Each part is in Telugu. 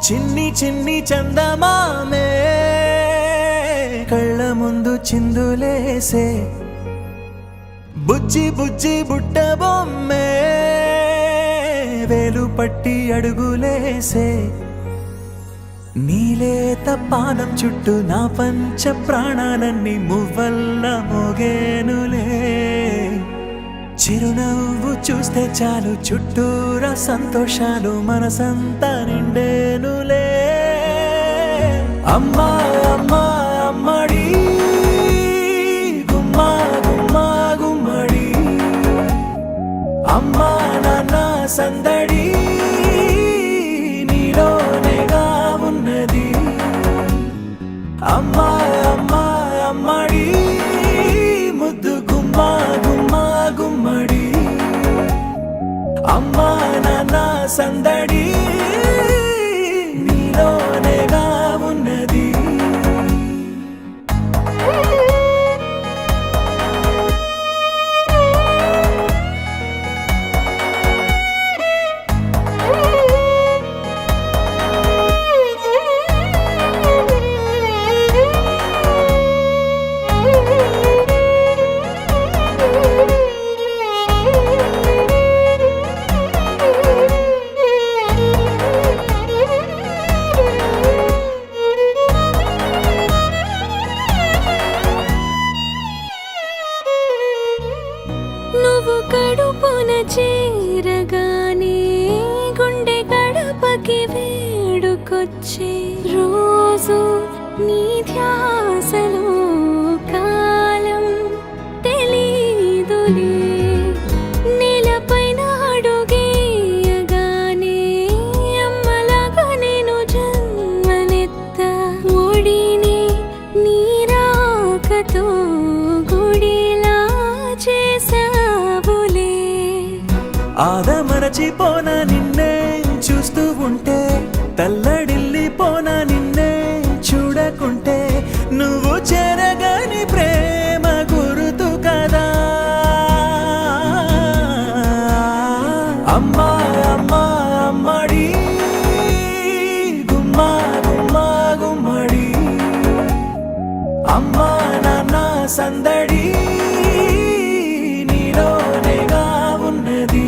చిన్ని చిన్ని చందమామే కళ్ళ ముందు చిందులేసే బుజ్జి బుజ్జి బుట్ట బొమ్మే వేలు పట్టి అడుగులేసే నీలేత పానం చుట్టూ నా పంచ ప్రాణాలన్నీ మువ్వల్ల మోగేనులే చిరునవ్వు చూస్తే చాలు చుట్టూరా సంతోషాలు మనసంతా నిండేనులే అమ్మా అమ్మా అమ్మడి గుమ్మా గుమ్మా గుమ్మడి అమ్మా నాన్న సందడి నీలోనేగా ఉన్నది అమ్మా అమ్మా అమ్మడి ముద్దు గుమ్మా గుమ్మా గుమ్మడి అమ్మా నాన్న సందడి నీలోనేగా ఉన్నది నువ్వు కడుపున చేరగానే గుండె గడపకి వేడుకొచ్చే రోజు నీ ధ్యాసలో కాలం తెలీదులే నేలపైన అడుగేయగానే అమ్మలాగా నేను జన్మనెత్త ఒడిని నీ రాకతో గుడిలా చేసావులే ఆదమరచిపోన నిన్నే చూస్తూ ఉంటే తల్లడిల్లిపోన నిన్నే చూడకుంటే నువ్వు చెరగని ప్రేమ గురుతు కదా అమ్మా అమ్మా అమ్మడి గుమ్మా గుమ్మా గుమ్మడి అమ్మా నాన్న సందడి నీలోనేగా ఉన్నది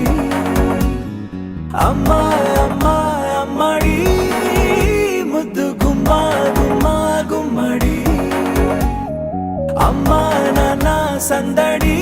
అమ్మా అమ్మా అమ్మడి ముద్దు గుమ్మా గుమ్మా గుమ్మడి అమ్మా నాన్న సందడి